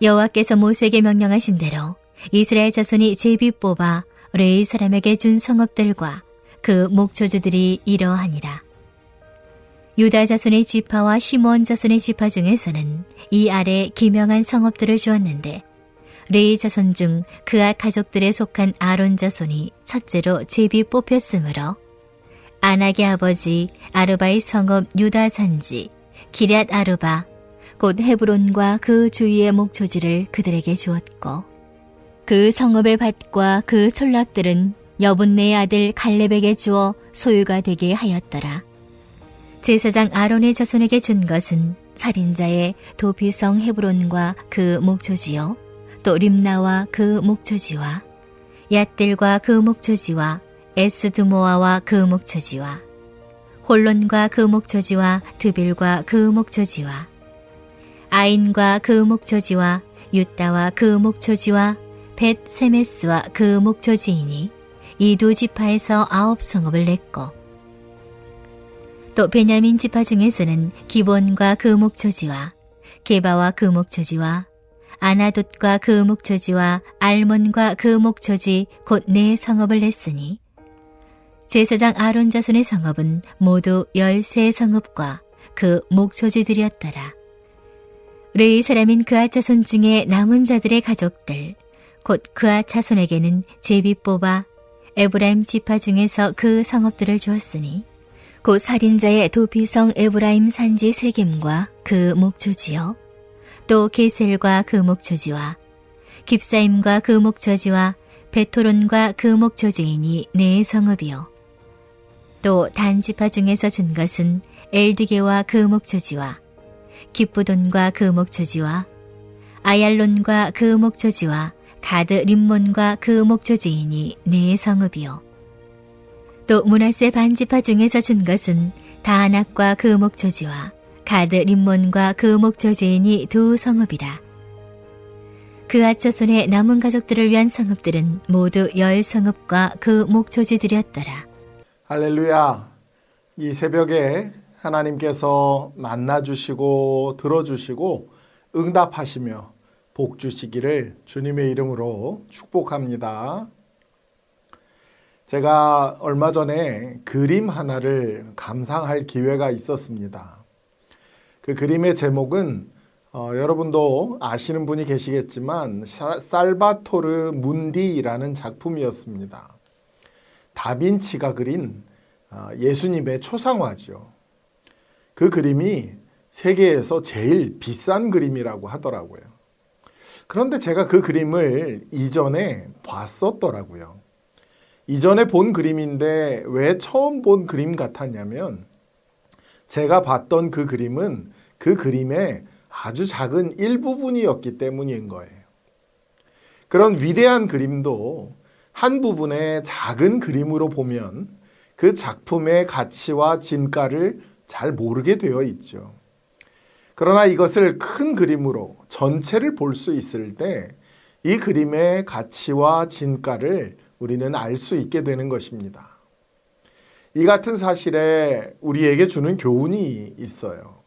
여호와께서 모세에게 명령하신 대로 이스라엘 자손이 제비 뽑아 레위 사람에게 준 성읍들과 그 목초지들이 이러하니라. 유다 자손의 지파와 시므온 자손의 지파 중에서는 이 아래 기명한 성읍들을 주었는데 레위 자손 중 그앗 가족들에 속한 아론 자손이 첫째로 제비 뽑혔으므로 아낙의 아버지 아르바의 성읍 유다 산지 기럇 아르바 곧 헤브론과 그 주위의 목초지를 그들에게 주었고 그 성읍의 밭과 그 촌락들은 여분네의 아들 갈렙에게 주어 소유가 되게 하였더라. 제사장 아론의 자손에게 준 것은 살인자의 도피성 헤브론과 그 목초지요 또 림나와 그 목초지와 얏들과 그 목초지와 에스드모아와 그 목초지와 홀론과 그 목초지와 드빌과 그 목초지와 아인과 그 목초지와 유다와 그 목초지와 벳 세메스와 그 목초지이니 이 두 지파에서 9성읍을 냈고 또 베냐민 지파 중에서는 기본과 그 목초지와 게바와 그 목초지와 아나돗과 그 목초지와 알몬과 그 목초지 곧 네 성읍을 냈으니 제사장 아론 자손의 성읍은 모두 13성읍과 그 목초지들이었더라. 레위 사람인 그앗 자손 중에 남은 자들의 가족들 곧 그앗 자손에게는 제비 뽑아 에브라임 지파 중에서 그 성읍들을 주었으니 곧 살인자의 도피성 에브라임 산지 세겜과 그 목초지요 또 게셀과 그 목초지와 깁사임과 그 목초지와 베토론과 그 목초지이니 네 성읍이요 또 단 지파 중에서 준 것은 엘드게와 그 목초지와 기쁘돈과 그 목초지와 아얄론과 그 목초지와 가드 림몬과 그 목초지이니 네 성읍이요 또 므낫세 반지파 중에서 준 것은 다낙과 그 목초지와 가드 림몬과 그 목초지이니 두 성읍이라. 그앗 자손의 남은 가족들을 위한 성읍들은 모두 10성읍과 그 목초지들이었더라. 할렐루야. 이 새벽에 하나님께서 만나주시고 들어주시고 응답하시며 복 주시기를 주님의 이름으로 축복합니다. 제가 얼마 전에 그림 하나를 감상할 기회가 있었습니다. 그 그림의 제목은 여러분도 아시는 분이 계시겠지만 살바토르 문디라는 작품이었습니다. 다빈치가 그린 예수님의 초상화죠. 그 그림이 세계에서 제일 비싼 그림이라고 하더라고요. 그런데 제가 그 그림을 이전에 봤었더라고요. 이전에 본 그림인데 왜 처음 본 그림 같았냐면 제가 봤던 그 그림은 그 그림의 아주 작은 일부분이었기 때문인 거예요. 그런 위대한 그림도 한 부분의 작은 그림으로 보면 그 작품의 가치와 진가를 잘 모르게 되어 있죠. 그러나 이것을 큰 그림으로 전체를 볼 수 있을 때 이 그림의 가치와 진가를 우리는 알 수 있게 되는 것입니다. 이 같은 사실에 우리에게 주는 교훈이 있어요.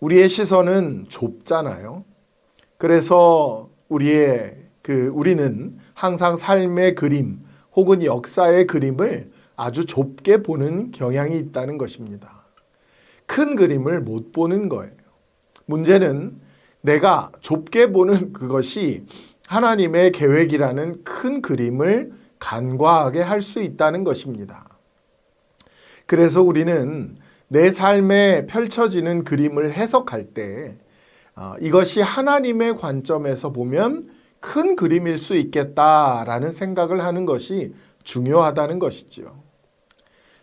우리의 시선은 좁잖아요. 그래서 우리는 항상 삶의 그림 혹은 역사의 그림을 아주 좁게 보는 경향이 있다는 것입니다. 큰 그림을 못 보는 거예요. 문제는 내가 좁게 보는 그것이 하나님의 계획이라는 큰 그림을 간과하게 할 수 있다는 것입니다. 그래서 우리는 내 삶에 펼쳐지는 그림을 해석할 때 이것이 하나님의 관점에서 보면 큰 그림일 수 있겠다라는 생각을 하는 것이 중요하다는 것이죠.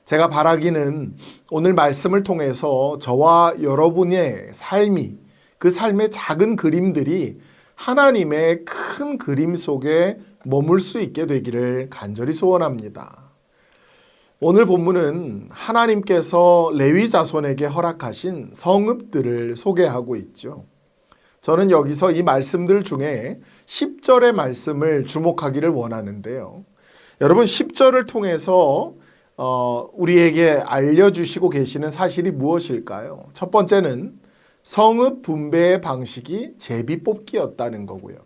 제가 바라기는 오늘 말씀을 통해서 저와 여러분의 삶이 그 삶의 작은 그림들이 하나님의 큰 그림 속에 머물 수 있게 되기를 간절히 소원합니다. 오늘 본문은 하나님께서 레위 자손에게 허락하신 성읍들을 소개하고 있죠. 저는 여기서 이 말씀들 중에 10절의 말씀을 주목하기를 원하는데요. 여러분 10절을 통해서 우리에게 알려주시고 계시는 사실이 무엇일까요? 첫 번째는 성읍 분배의 방식이 제비뽑기였다는 거고요.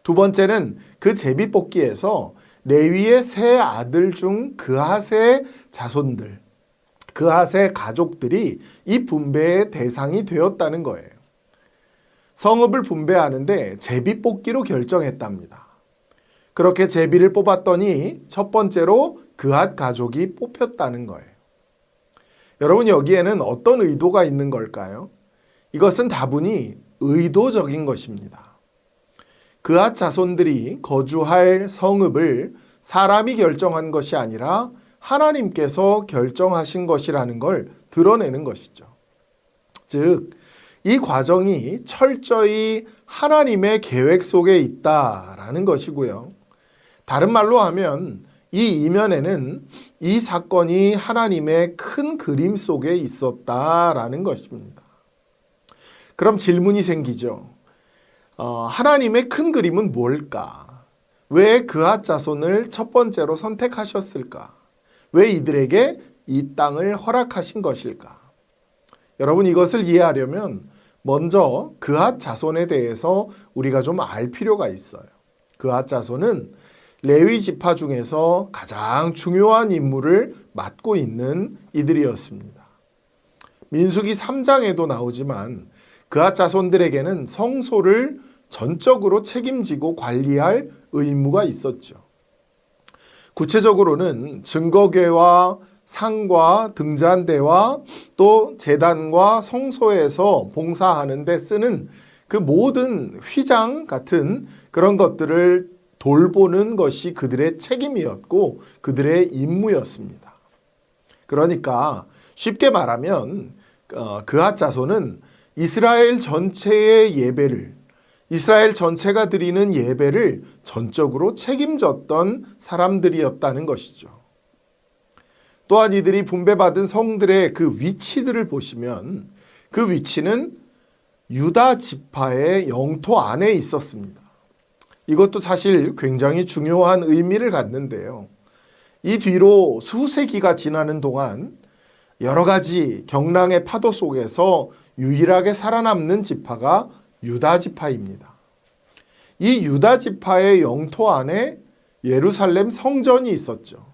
두 번째는 그 제비뽑기에서 레위의 세 아들 중 그핫의 자손들, 그핫의 가족들이 이 분배의 대상이 되었다는 거예요. 성읍을 분배하는데 제비뽑기로 결정했답니다. 그렇게 제비를 뽑았더니 첫 번째로 그핫 가족이 뽑혔다는 거예요. 여러분, 여기에는 어떤 의도가 있는 걸까요? 이것은 다분히 의도적인 것입니다. 그핫 자손들이 거주할 성읍을 사람이 결정한 것이 아니라 하나님께서 결정하신 것이라는 걸 드러내는 것이죠. 즉, 이 과정이 철저히 하나님의 계획 속에 있다라는 것이고요. 다른 말로 하면 이 이면에는 이 사건이 하나님의 큰 그림 속에 있었다라는 것입니다. 그럼 질문이 생기죠. 하나님의 큰 그림은 뭘까? 왜 그핫 자손을 첫 번째로 선택하셨을까? 왜 이들에게 이 땅을 허락하신 것일까? 여러분, 이것을 이해하려면 먼저 그핫 자손에 대해서 우리가 좀 알 필요가 있어요. 그핫 자손은 레위 지파 중에서 가장 중요한 임무를 맡고 있는 이들이었습니다. 민수기 3장에도 나오지만 그핫 자손들에게는 성소를 전적으로 책임지고 관리할 의무가 있었죠. 구체적으로는 증거궤와 상과 등잔대와 또 제단과 성소에서 봉사하는 데 쓰는 그 모든 휘장 같은 그런 것들을 돌보는 것이 그들의 책임이었고 그들의 임무였습니다. 그러니까 쉽게 말하면 그핫 자손은 이스라엘 전체의 예배를, 이스라엘 전체가 드리는 예배를 전적으로 책임졌던 사람들이었다는 것이죠. 또한 이들이 분배받은 성들의 그 위치들을 보시면 그 위치는 유다 지파의 영토 안에 있었습니다. 이것도 사실 굉장히 중요한 의미를 갖는데요. 이 뒤로 수세기가 지나는 동안 여러 가지 경랑의 파도 속에서 유일하게 살아남는 지파가 유다 지파입니다. 이 유다 지파의 영토 안에 예루살렘 성전이 있었죠.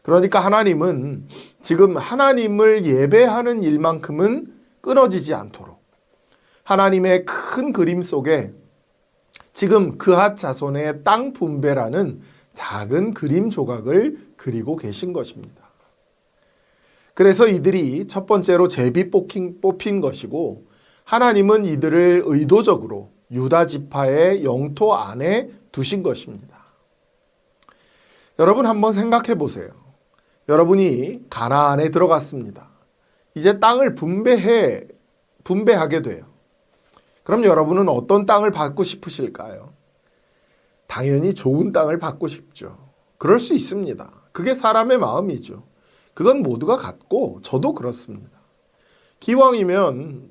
그러니까 하나님은 지금 하나님을 예배하는 일만큼은 끊어지지 않도록 하나님의 큰 그림 속에 지금 그핫 자손의 땅 분배라는 작은 그림 조각을 그리고 계신 것입니다. 그래서 이들이 첫 번째로 제비 뽑힌 것이고 하나님은 이들을 의도적으로 유다 지파의 영토 안에 두신 것입니다. 여러분, 한번 생각해 보세요. 여러분이 가나안에 들어갔습니다. 이제 땅을 분배하게 돼요. 그럼 여러분은 어떤 땅을 받고 싶으실까요? 당연히 좋은 땅을 받고 싶죠. 그럴 수 있습니다. 그게 사람의 마음이죠. 그건 모두가 같고 저도 그렇습니다. 기왕이면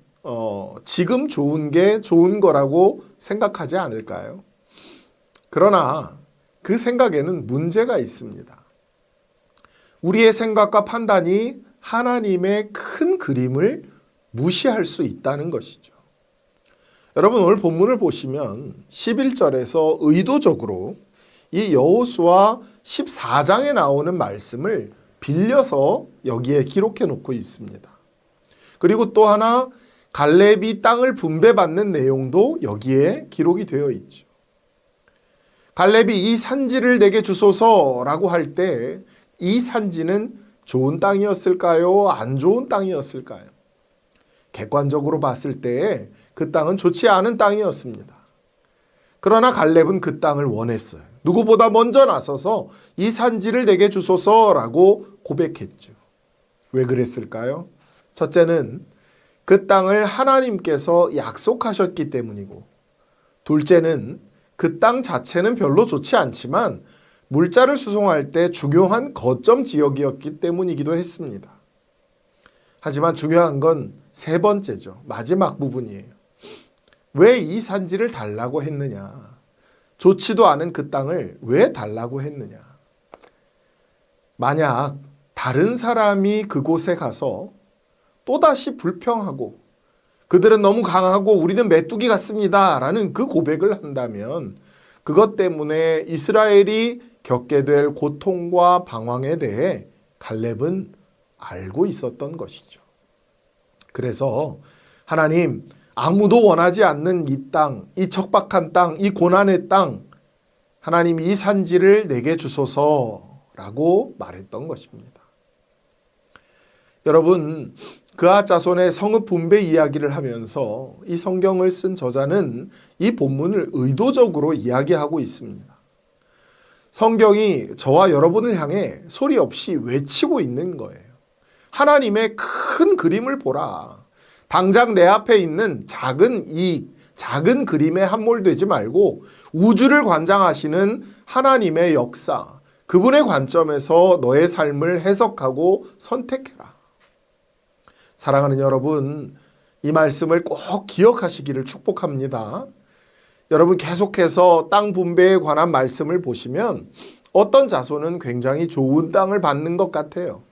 지금 좋은 게 좋은 거라고 생각하지 않을까요? 그러나 그 생각에는 문제가 있습니다. 우리의 생각과 판단이 하나님의 큰 그림을 무시할 수 있다는 것이죠. 여러분, 오늘 본문을 보시면 11절에서 의도적으로 이 여호수아 14장에 나오는 말씀을 빌려서 여기에 기록해 놓고 있습니다. 그리고 또 하나 갈렙이 땅을 분배받는 내용도 여기에 기록이 되어 있죠. 갈렙이 이 산지를 내게 주소서라고 할 때 이 산지는 좋은 땅이었을까요? 안 좋은 땅이었을까요? 객관적으로 봤을 때 그 땅은 좋지 않은 땅이었습니다. 그러나 갈렙은 그 땅을 원했어요. 누구보다 먼저 나서서 이 산지를 내게 주소서라고 고백했죠. 왜 그랬을까요? 첫째는 그 땅을 하나님께서 약속하셨기 때문이고, 둘째는 그 땅 자체는 별로 좋지 않지만 물자를 수송할 때 중요한 거점 지역이었기 때문이기도 했습니다. 하지만 중요한 건 세 번째죠. 마지막 부분이에요. 왜 이 산지를 달라고 했느냐? 좋지도 않은 그 땅을 왜 달라고 했느냐? 만약 다른 사람이 그곳에 가서 또다시 불평하고 그들은 너무 강하고 우리는 메뚜기 같습니다 라는 그 고백을 한다면 그것 때문에 이스라엘이 겪게 될 고통과 방황에 대해 갈렙은 알고 있었던 것이죠. 그래서 하나님, 아무도 원하지 않는 이 땅, 이 척박한 땅, 이 고난의 땅, 하나님 이 산지를 내게 주소서라고 말했던 것입니다. 여러분, 그앗 자손의 성읍 분배 이야기를 하면서 이 성경을 쓴 저자는 이 본문을 의도적으로 이야기하고 있습니다. 성경이 저와 여러분을 향해 소리 없이 외치고 있는 거예요. 하나님의 큰 그림을 보라. 당장 내 앞에 있는 작은 이익, 작은 그림에 함몰되지 말고 우주를 관장하시는 하나님의 역사, 그분의 관점에서 너의 삶을 해석하고 선택해라. 사랑하는 여러분, 이 말씀을 꼭 기억하시기를 축복합니다. 여러분 계속해서 땅 분배에 관한 말씀을 보시면 어떤 자손은 굉장히 좋은 땅을 받는 것 같아요.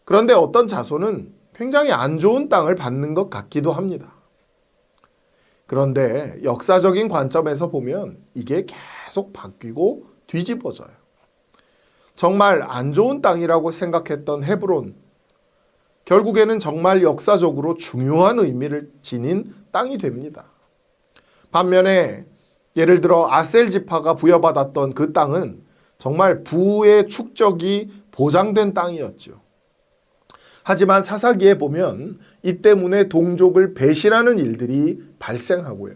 그런데 어떤 자손은 굉장히 안 좋은 땅을 받는 것 같기도 합니다. 그런데 역사적인 관점에서 보면 이게 계속 바뀌고 뒤집어져요. 정말 안 좋은 땅이라고 생각했던 헤브론, 결국에는 정말 역사적으로 중요한 의미를 지닌 땅이 됩니다. 반면에 예를 들어 아셀 지파가 부여받았던 그 땅은 정말 부의 축적이 보장된 땅이었죠. 하지만 사사기에 보면 이 때문에 동족을 배신하는 일들이 발생하고요.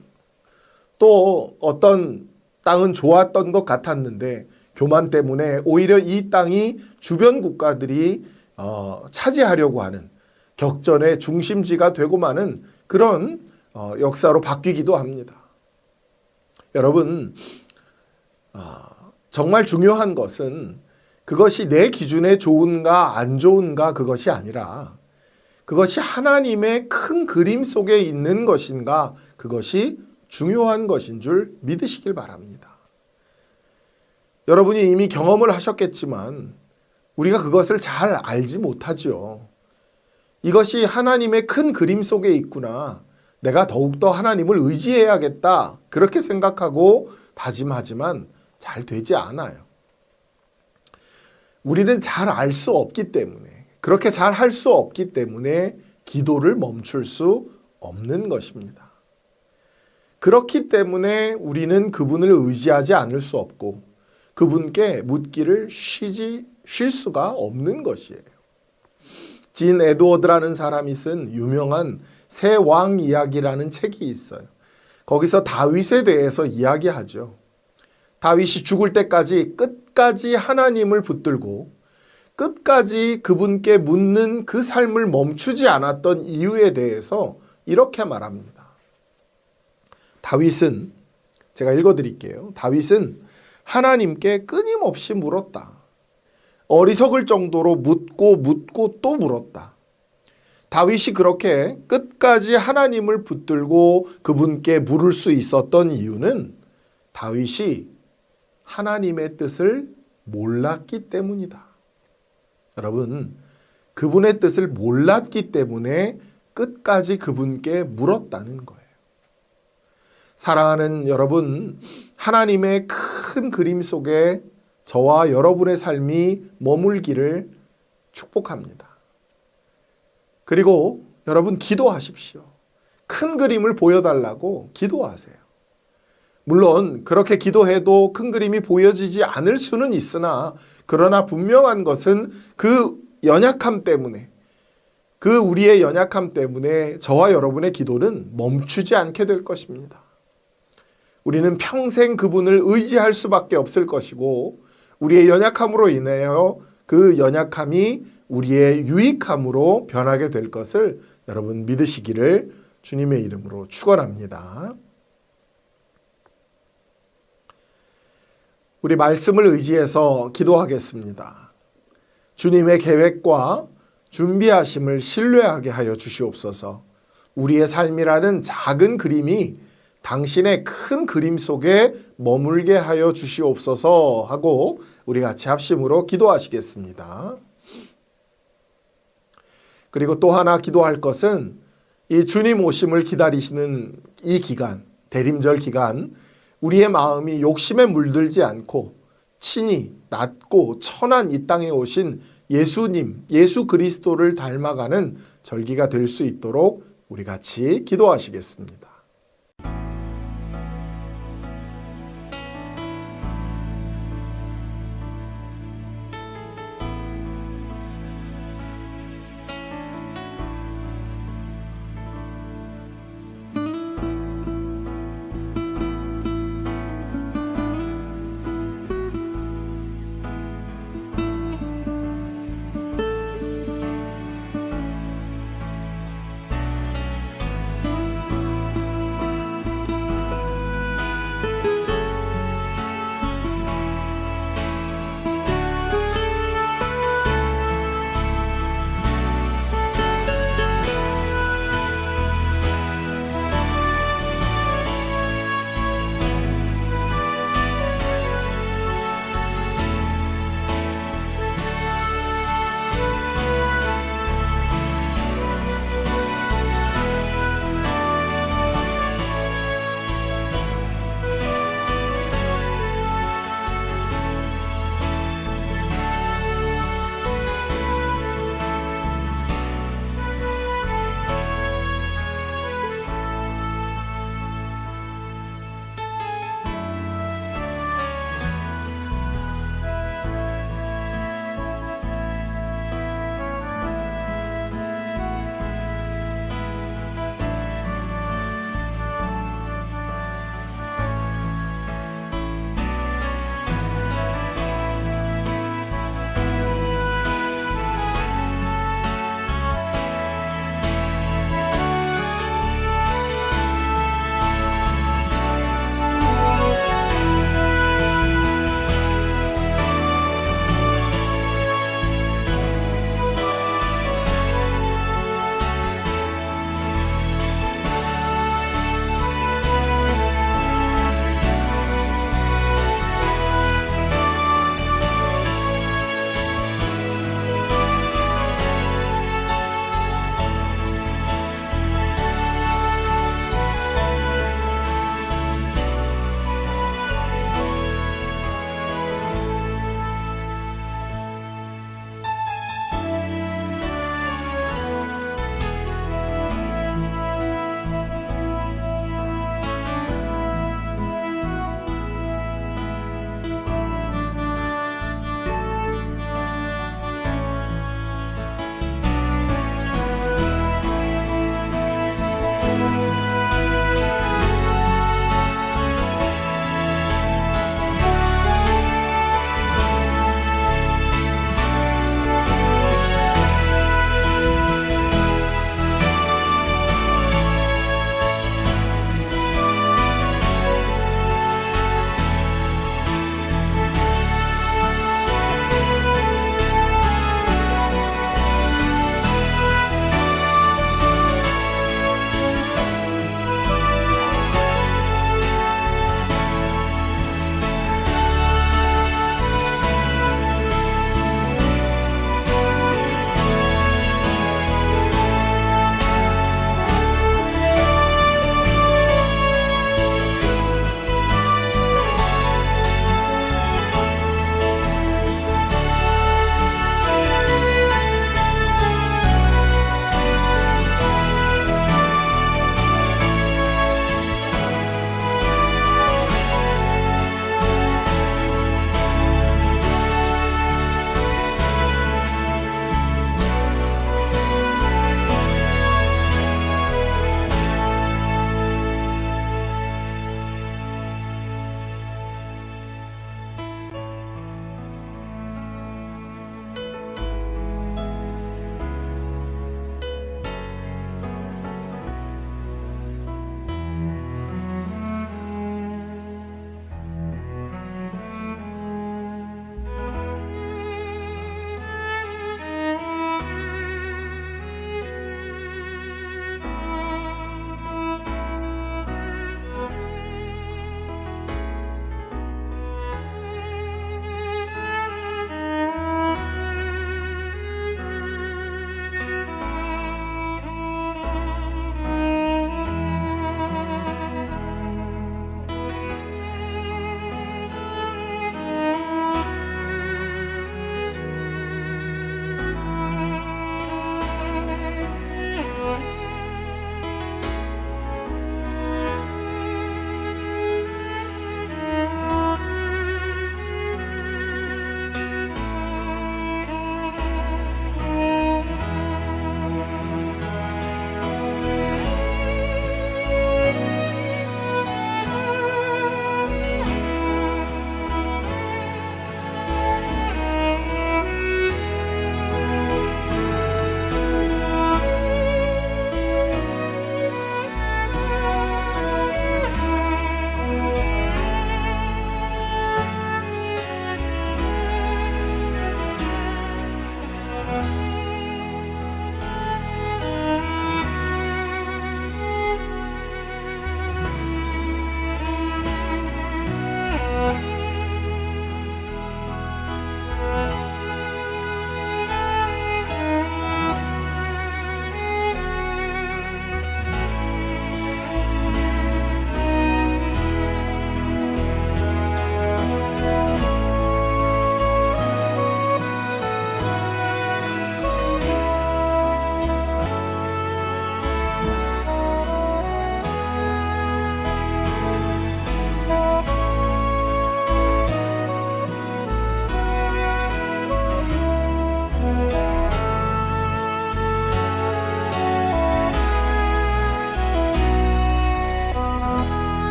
또 어떤 땅은 좋았던 것 같았는데 교만 때문에 오히려 이 땅이 주변 국가들이 차지하려고 하는 격전의 중심지가 되고 마는 그런 역사로 바뀌기도 합니다. 여러분, 정말 중요한 것은 그것이 내 기준에 좋은가 안 좋은가 그것이 아니라 그것이 하나님의 큰 그림 속에 있는 것인가 그것이 중요한 것인 줄 믿으시길 바랍니다. 여러분이 이미 경험을 하셨겠지만 우리가 그것을 잘 알지 못하지요. 이것이 하나님의 큰 그림 속에 있구나. 내가 더욱더 하나님을 의지해야겠다. 그렇게 생각하고 다짐하지만 잘 되지 않아요. 우리는 잘 알 수 없기 때문에, 그렇게 잘 할 수 없기 때문에 기도를 멈출 수 없는 것입니다. 그렇기 때문에 우리는 그분을 의지하지 않을 수 없고 그분께 묻기를 쉴 수가 없는 것이에요. 진 에드워드라는 사람이 쓴 유명한 새 왕 이야기라는 책이 있어요. 거기서 다윗에 대해서 이야기하죠. 다윗이 죽을 때까지 끝까지 하나님을 붙들고 끝까지 그분께 묻는 그 삶을 멈추지 않았던 이유에 대해서 이렇게 말합니다. 다윗은, 제가 읽어드릴게요. 다윗은 하나님께 끊임없이 물었다. 어리석을 정도로 묻고 또 물었다. 다윗이 그렇게 끝까지 하나님을 붙들고 그분께 물을 수 있었던 이유는 다윗이 하나님의 뜻을 몰랐기 때문이다. 여러분, 그분의 뜻을 몰랐기 때문에 끝까지 그분께 물었다는 거예요. 사랑하는 여러분, 하나님의 큰 그림 속에 저와 여러분의 삶이 머물기를 축복합니다. 그리고 여러분 기도하십시오. 큰 그림을 보여달라고 기도하세요. 물론 그렇게 기도해도 큰 그림이 보여지지 않을 수는 있으나 그러나 분명한 것은 그 연약함 때문에 그 우리의 연약함 때문에 저와 여러분의 기도는 멈추지 않게 될 것입니다. 우리는 평생 그분을 의지할 수밖에 없을 것이고 우리의 연약함으로 인하여 그 연약함이 우리의 유익함으로 변하게 될 것을 여러분 믿으시기를 주님의 이름으로 축원합니다. 우리 말씀을 의지해서 기도하겠습니다. 주님의 계획과 준비하심을 신뢰하게 하여 주시옵소서. 우리의 삶이라는 작은 그림이 당신의 큰 그림 속에 머물게 하여 주시옵소서 하고 우리 같이 합심으로 기도하시겠습니다. 그리고 또 하나 기도할 것은 이 주님 오심을 기다리시는 이 기간, 대림절 기간, 우리의 마음이 욕심에 물들지 않고 친히 낮고 천한 이 땅에 오신 예수님, 예수 그리스도를 닮아가는 절기가 될 수 있도록 우리 같이 기도하시겠습니다.